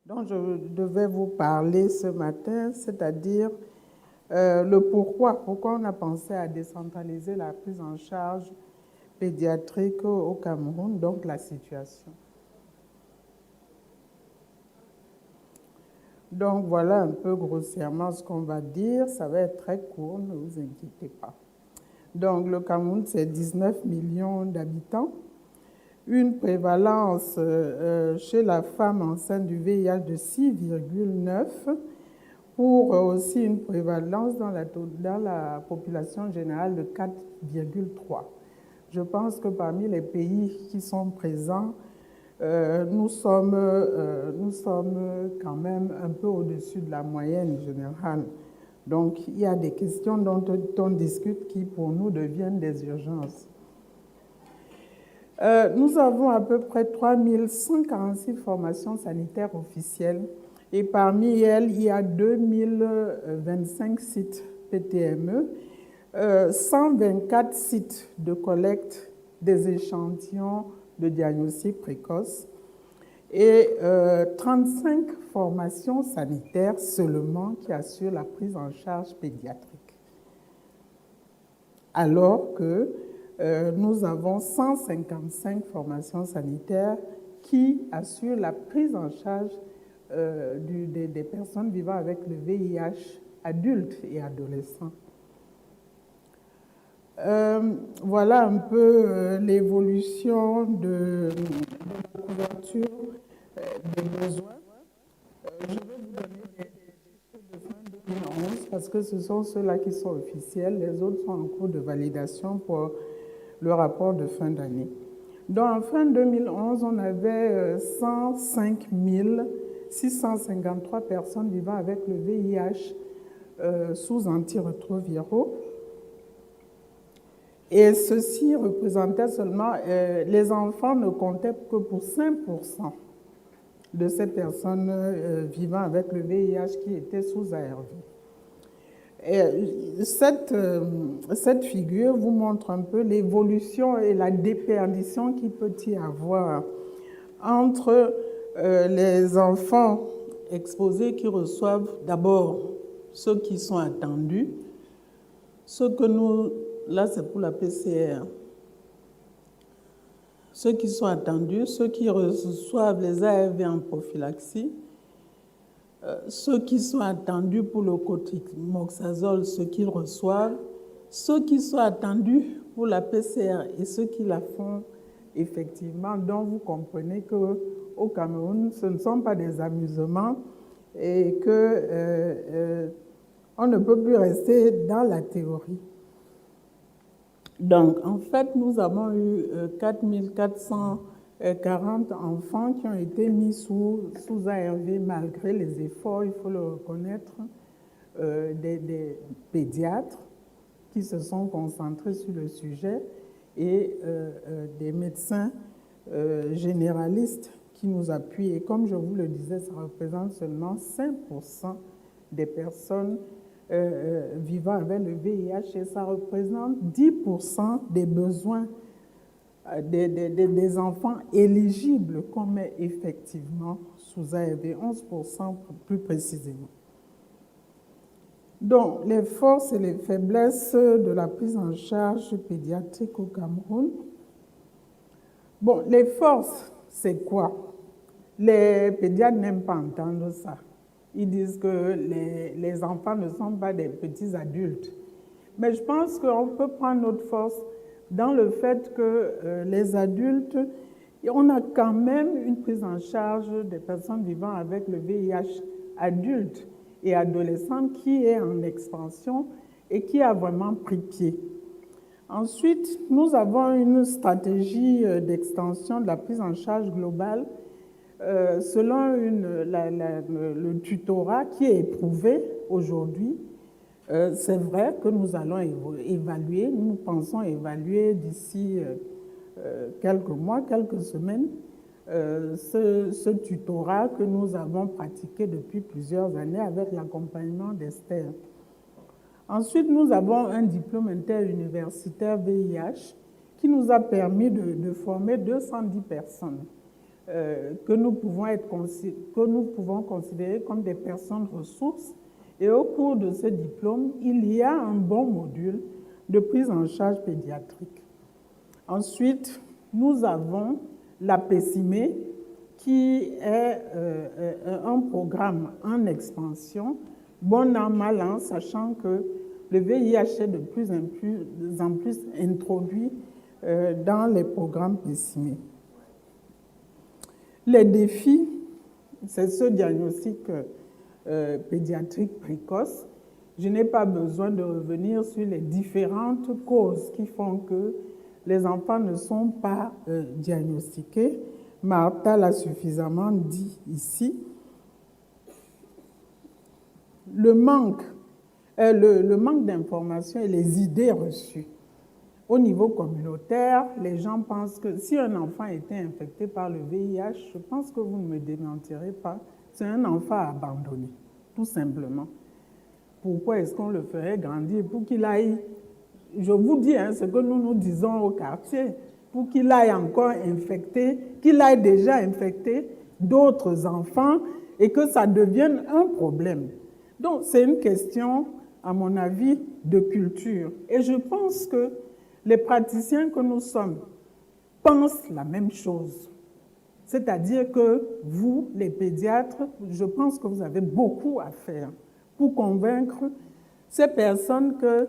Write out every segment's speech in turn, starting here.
dont je devais vous parler ce matin, c'est-à-dire le pourquoi on a pensé à décentraliser la prise en charge pédiatrique au Cameroun, donc la situation. Donc voilà un peu grossièrement ce qu'on va dire, ça va être très court, ne vous inquiétez pas. Donc le Cameroun, c'est 19 millions d'habitants, une prévalence chez la femme enceinte du VIH de 6,9, pour aussi une prévalence dans la population générale de 4,3. Je pense que parmi les pays qui sont présents, nous sommes quand même un peu au-dessus de la moyenne générale. Donc, il y a des questions dont on discute qui, pour nous, deviennent des urgences. Nous avons à peu près 3146 formations sanitaires officielles et parmi elles, il y a 2025 sites PTME, 124 sites de collecte des échantillons de diagnostic précoce et 35 formations sanitaires seulement qui assurent la prise en charge pédiatrique. Alors que nous avons 155 formations sanitaires qui assurent la prise en charge des personnes vivant avec le VIH, adultes et adolescents. Voilà un peu l'évolution de la couverture des besoins. Je vais vous donner des chiffres de fin 2011 parce que ce sont ceux-là qui sont officiels. Les autres sont en cours de validation pour le rapport de fin d'année. Donc en fin 2011, on avait 105 653 personnes vivant avec le VIH sous antirétroviraux. Et ceci représentait seulement, les enfants ne comptaient que pour 5% de ces personnes vivant avec le VIH qui étaient sous ARV. Et cette figure vous montre un peu l'évolution et la déperdition qu'il peut y avoir entre les enfants exposés qui reçoivent d'abord ceux qui sont attendus, ceux que nous, là c'est pour la PCR, ceux qui sont attendus, ceux qui reçoivent les ARV en prophylaxie, ceux qui sont attendus pour le cotrimoxazole, ceux qu'ils reçoivent, ceux qui sont attendus pour la PCR et ceux qui la font effectivement. Donc vous comprenez qu'au Cameroun, ce ne sont pas des amusements et qu'on ne peut plus rester dans la théorie. Donc, en fait, nous avons eu 4440 enfants qui ont été mis sous ARV malgré les efforts, il faut le reconnaître, des pédiatres qui se sont concentrés sur le sujet et des médecins généralistes qui nous appuient. Et comme je vous le disais, ça représente seulement 5% des personnes vivant avec le VIH et ça représente 10% des besoins des enfants éligibles qu'on met effectivement sous ARV, 11% plus précisément. Donc, les forces et les faiblesses de la prise en charge pédiatrique au Cameroun. Bon, les forces, c'est quoi? Les pédiatres n'aiment pas entendre ça. Ils disent que les enfants ne sont pas des petits adultes. Mais je pense qu'on peut prendre notre force dans le fait que les adultes, on a quand même une prise en charge des personnes vivant avec le VIH adultes et adolescents qui est en expansion et qui a vraiment pris pied. Ensuite, nous avons une stratégie d'extension de la prise en charge globale selon le tutorat qui est éprouvé aujourd'hui. C'est vrai que nous allons évaluer, nous pensons évaluer d'ici quelques mois, quelques semaines, ce tutorat que nous avons pratiqué depuis plusieurs années avec l'accompagnement d'Esther. Ensuite, nous avons un diplôme interuniversitaire VIH qui nous a permis de former 210 personnes. que nous pouvons considérer comme des personnes ressources. Et au cours de ce diplôme, il y a un bon module de prise en charge pédiatrique. Ensuite, nous avons la PECIME, qui est un programme en expansion, bon an, mal an, sachant que le VIH est de plus en plus introduit dans les programmes PECIME. Les défis, c'est ce diagnostic pédiatrique précoce. Je n'ai pas besoin de revenir sur les différentes causes qui font que les enfants ne sont pas diagnostiqués. Martha l'a suffisamment dit ici. Le manque d'informations et les idées reçues. Au niveau communautaire, les gens pensent que si un enfant était infecté par le VIH, je pense que vous ne me démentirez pas, c'est un enfant abandonné, tout simplement. Pourquoi est-ce qu'on le ferait grandir pour qu'il aille, je vous dis ce que nous disons au quartier, pour qu'il aille encore infecter, qu'il aille déjà infecté d'autres enfants et que ça devienne un problème. Donc, c'est une question, à mon avis, de culture. Et je pense que les praticiens que nous sommes pensent la même chose. C'est-à-dire que vous, les pédiatres, je pense que vous avez beaucoup à faire pour convaincre ces personnes que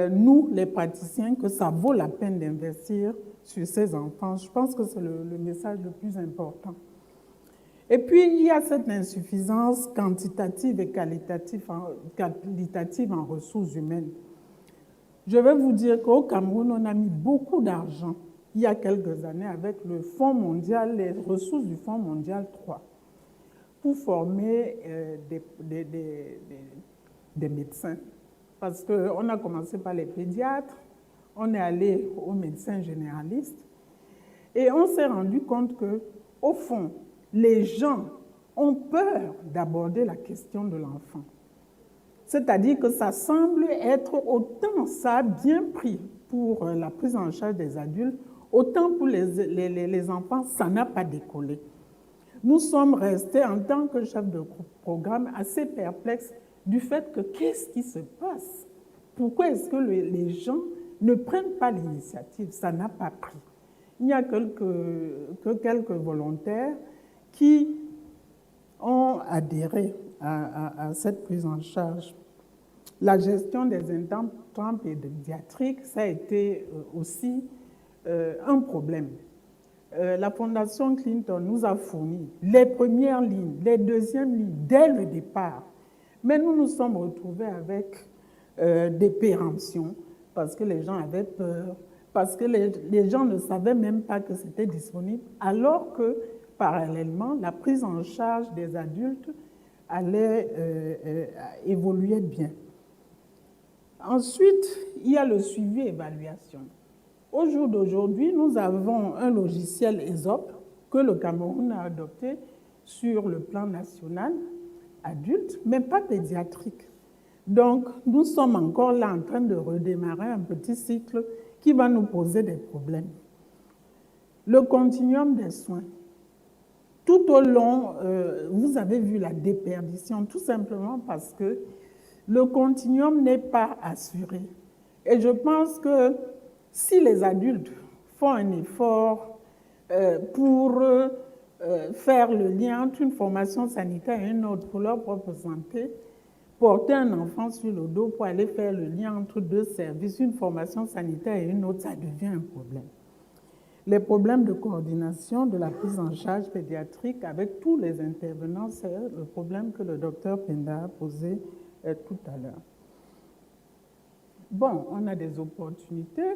nous, les praticiens, que ça vaut la peine d'investir sur ces enfants. Je pense que c'est le message le plus important. Et puis, il y a cette insuffisance quantitative et qualitative en ressources humaines. Je vais vous dire qu'au Cameroun, on a mis beaucoup d'argent il y a quelques années avec le Fonds mondial, les ressources du Fonds mondial 3, pour former des médecins. Parce qu'on a commencé par les pédiatres, on est allé aux médecins généralistes, et on s'est rendu compte qu'au fond, les gens ont peur d'aborder la question de l'enfant. C'est-à-dire que ça semble être autant, ça a bien pris pour la prise en charge des adultes, autant pour les enfants, ça n'a pas décollé. Nous sommes restés, en tant que chef de programme, assez perplexes du fait que qu'est-ce qui se passe? Pourquoi est-ce que les gens ne prennent pas l'initiative? Ça n'a pas pris. Il n'y a que quelques volontaires qui ont adhéré à cette prise en charge. La gestion des intrants pédiatriques, ça a été aussi un problème. La Fondation Clinton nous a fourni les premières lignes, les deuxièmes lignes, dès le départ. Mais nous nous sommes retrouvés avec des péremptions parce que les gens avaient peur, parce que les gens ne savaient même pas que c'était disponible, alors que, parallèlement, la prise en charge des adultes allait évoluer bien. Ensuite, il y a le suivi-évaluation. Au jour d'aujourd'hui, nous avons un logiciel ESOP que le Cameroun a adopté sur le plan national, adulte, mais pas pédiatrique. Donc, nous sommes encore là en train de redémarrer un petit cycle qui va nous poser des problèmes. Le continuum des soins. Tout au long, vous avez vu la déperdition, tout simplement parce que le continuum n'est pas assuré. Et je pense que si les adultes font un effort pour faire le lien entre une formation sanitaire et une autre pour leur propre santé, porter un enfant sur le dos pour aller faire le lien entre deux services, une formation sanitaire et une autre, ça devient un problème. Les problèmes de coordination de la prise en charge pédiatrique avec tous les intervenants, c'est le problème que le docteur Penda a posé tout à l'heure. Bon, on a des opportunités.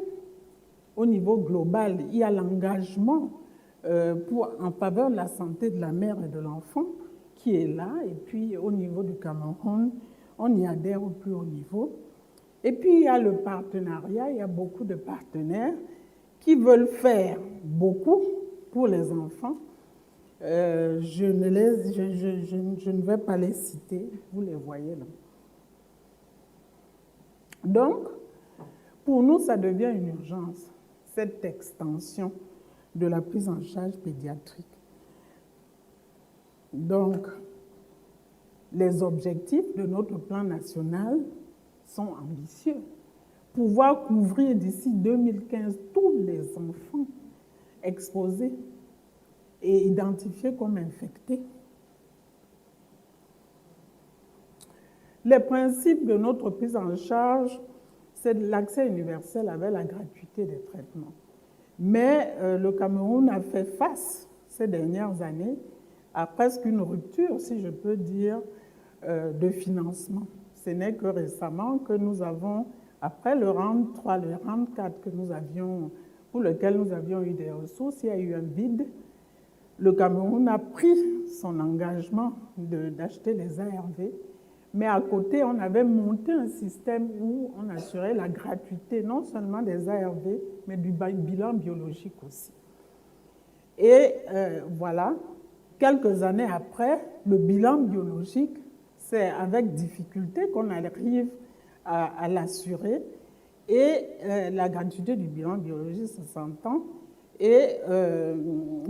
Au niveau global, il y a l'engagement en faveur de la santé de la mère et de l'enfant qui est là. Et puis, au niveau du Cameroun, on y adhère au plus haut niveau. Et puis, il y a le partenariat. Il y a beaucoup de partenaires qui veulent faire beaucoup pour les enfants. Je ne vais pas les citer, vous les voyez là. Donc, pour nous, ça devient une urgence, cette extension de la prise en charge pédiatrique. Donc, les objectifs de notre plan national sont ambitieux. Pouvoir couvrir d'ici 2015 tous les enfants exposés et identifiés comme infectés. Les principes de notre prise en charge, c'est l'accès universel avec la gratuité des traitements. Mais le Cameroun a fait face ces dernières années à presque une rupture, si je peux dire, de financement. Ce n'est que récemment que nous avons, après le round 3, le round 4 que nous avions, pour lequel nous avions eu des ressources, il y a eu un vide. Le Cameroun a pris son engagement d'acheter les ARV, mais à côté, on avait monté un système où on assurait la gratuité, non seulement des ARV, mais du bilan biologique aussi. Et voilà, quelques années après, le bilan biologique, c'est avec difficulté qu'on arrive à l'assurer. Et la gratuité du bilan biologique, ça s'entend. Et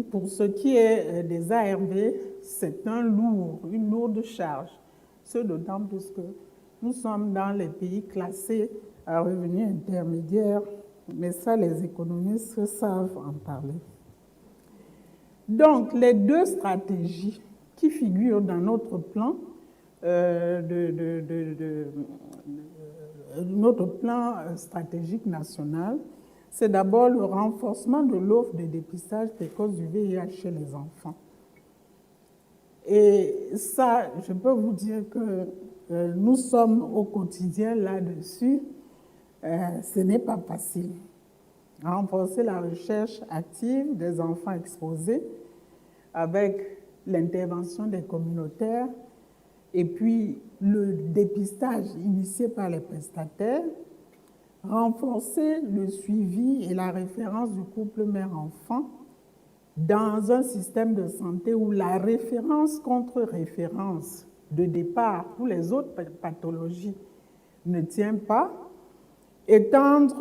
pour ce qui est des ARV, c'est une lourde charge. Ce d'autant plus que nous sommes dans les pays classés à revenus intermédiaires, mais ça, les économistes savent en parler. Donc, les deux stratégies qui figurent dans notre plan, notre plan stratégique national, c'est d'abord le renforcement de l'offre de dépistage précoce du VIH chez les enfants. Et ça, je peux vous dire que nous sommes au quotidien là-dessus. Ce n'est pas facile. Renforcer la recherche active des enfants exposés avec l'intervention des communautaires et puis le dépistage initié par les prestataires, renforcer le suivi et la référence du couple mère-enfant dans un système de santé où la référence contre référence de départ pour les autres pathologies ne tient pas, étendre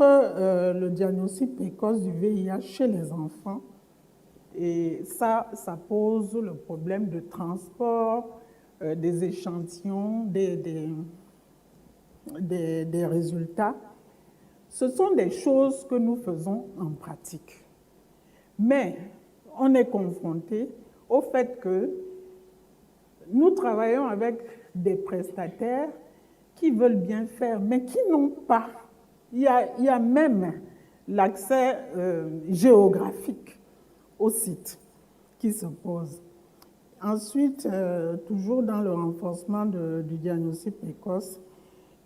le diagnostic précoce du VIH chez les enfants. Et ça pose le problème de transport des échantillons, des résultats. Ce sont des choses que nous faisons en pratique. Mais on est confronté au fait que nous travaillons avec des prestataires qui veulent bien faire, mais qui n'ont pas. Il y a même l'accès géographique au site qui se pose. Ensuite, toujours dans le renforcement du diagnostic précoce,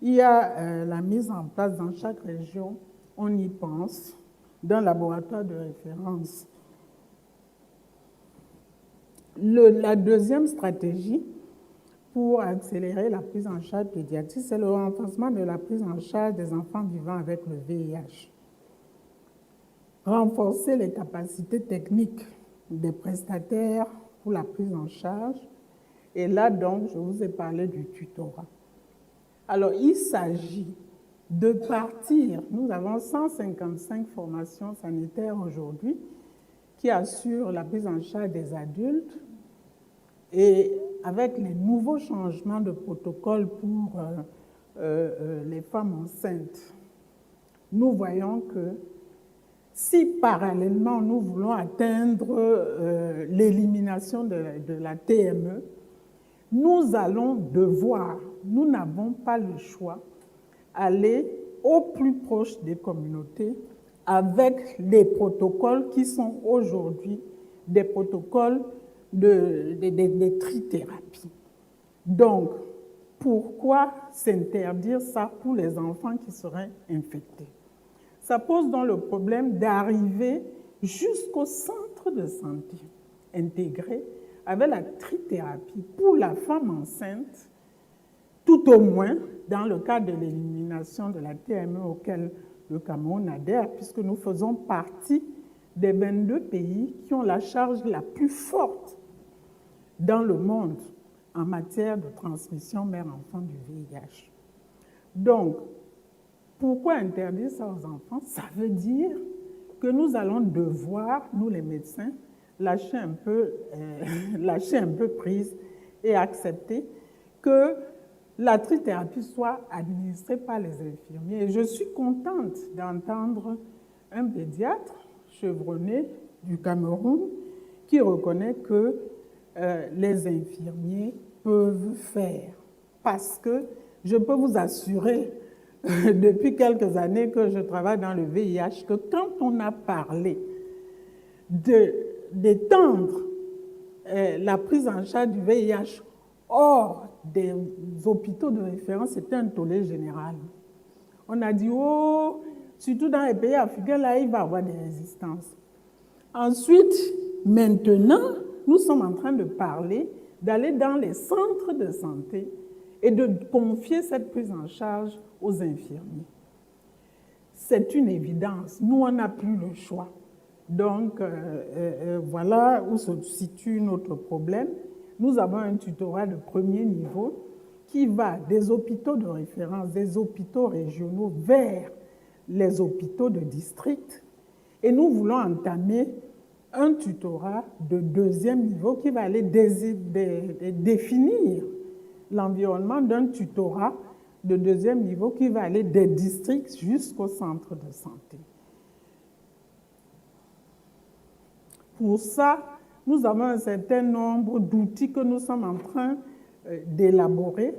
il y a la mise en place dans chaque région, on y pense, d'un laboratoire de référence. La deuxième stratégie pour accélérer la prise en charge pédiatrique, c'est le renforcement de la prise en charge des enfants vivant avec le VIH. Renforcer les capacités techniques des prestataires pour la prise en charge. Et là, donc, je vous ai parlé du tutorat. Alors, il s'agit de partir. Nous avons 155 formations sanitaires aujourd'hui qui assurent la prise en charge des adultes. Et avec les nouveaux changements de protocole pour les femmes enceintes, nous voyons que si parallèlement nous voulons atteindre l'élimination de la TME, nous allons devoir, nous n'avons pas le choix, aller au plus proche des communautés avec les protocoles qui sont aujourd'hui des protocoles de trithérapie. Donc, pourquoi s'interdire ça pour les enfants qui seraient infectés? Ça pose donc le problème d'arriver jusqu'au centre de santé intégré avec la trithérapie pour la femme enceinte, tout au moins dans le cadre de l'élimination de la TME auquel le Cameroun adhère, puisque nous faisons partie des 22 pays qui ont la charge la plus forte dans le monde en matière de transmission mère-enfant du VIH. Donc, pourquoi interdire ça aux enfants? Ça veut dire que nous allons devoir, nous les médecins, lâcher un peu, lâcher un peu prise et accepter que la trithérapie soit administrée par les infirmiers. Et je suis contente d'entendre un pédiatre chevronné du Cameroun qui reconnaît que les infirmiers peuvent faire. Parce que je peux vous assurer, depuis quelques années que je travaille dans le VIH, que quand on a parlé d'étendre la prise en charge du VIH hors des hôpitaux de référence, c'était un tollé général. On a dit, oh, surtout dans les pays africains, là, il va y avoir des résistances. Ensuite, maintenant, nous sommes en train de parler d'aller dans les centres de santé et de confier cette prise en charge aux infirmiers. C'est une évidence. Nous, on n'a plus le choix. Donc, voilà où se situe notre problème. Nous avons un tutorat de premier niveau qui va des hôpitaux de référence, des hôpitaux régionaux vers les hôpitaux de district. Et nous voulons entamer un tutorat de deuxième niveau qui va aller définir l'environnement d'un tutorat de deuxième niveau qui va aller des districts jusqu'au centre de santé. Pour ça, nous avons un certain nombre d'outils que nous sommes en train d'élaborer.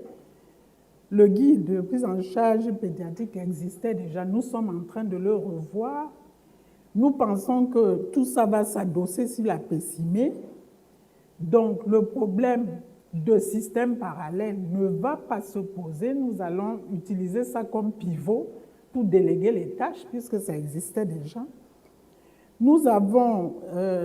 Le guide de prise en charge pédiatrique existait déjà, nous sommes en train de le revoir. Nous pensons que tout ça va s'adosser sur la PCIME. Donc, le problème de système parallèle ne va pas se poser. Nous allons utiliser ça comme pivot pour déléguer les tâches, puisque ça existait déjà. Nous avons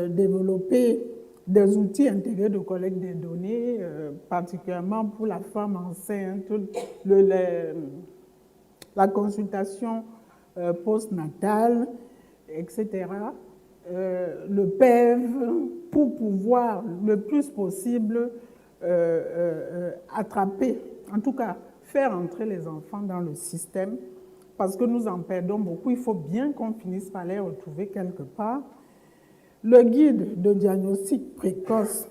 développé des outils intégrés de collecte des données, particulièrement pour la femme enceinte, la consultation postnatale, etc. Le PEV, pour pouvoir le plus possible attraper, en tout cas faire entrer les enfants dans le système, parce que nous en perdons beaucoup. Il faut bien qu'on finisse par les retrouver quelque part. Le guide de diagnostic précoce,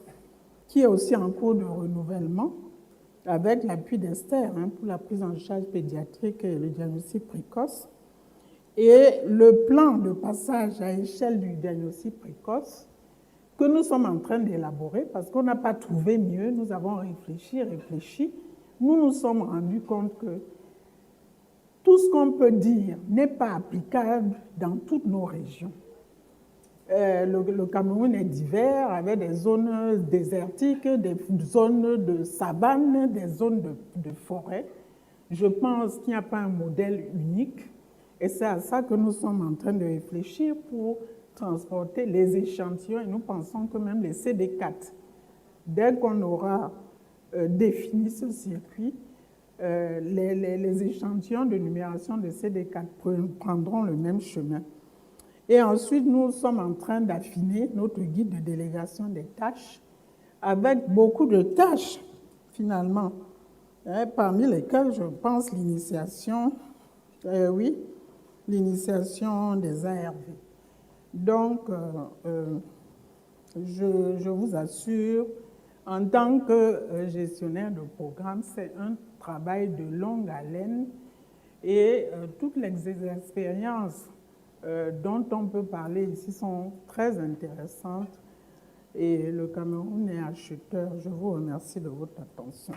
qui est aussi en cours de renouvellement, avec l'appui d'Esther pour la prise en charge pédiatrique et le diagnostic précoce, et le plan de passage à échelle du diagnostic précoce que nous sommes en train d'élaborer parce qu'on n'a pas trouvé mieux. Nous avons réfléchi. Nous nous sommes rendus compte que tout ce qu'on peut dire n'est pas applicable dans toutes nos régions. Le Cameroun est divers, avec des zones désertiques, des zones de savane, des zones de forêt. Je pense qu'il n'y a pas un modèle unique. Et c'est à ça que nous sommes en train de réfléchir pour transporter les échantillons. Et nous pensons que même les CD4, dès qu'on aura défini ce circuit, les échantillons de numération de CD4 prendront le même chemin. Et ensuite, nous sommes en train d'affiner notre guide de délégation des tâches avec beaucoup de tâches, finalement, parmi lesquelles je pense l'initiation, l'initiation des ARV. Donc, je vous assure, en tant que gestionnaire de programme, c'est un travail de longue haleine et toutes les expériences dont on peut parler ici sont très intéressantes et le Cameroun est acheteur. Je vous remercie de votre attention.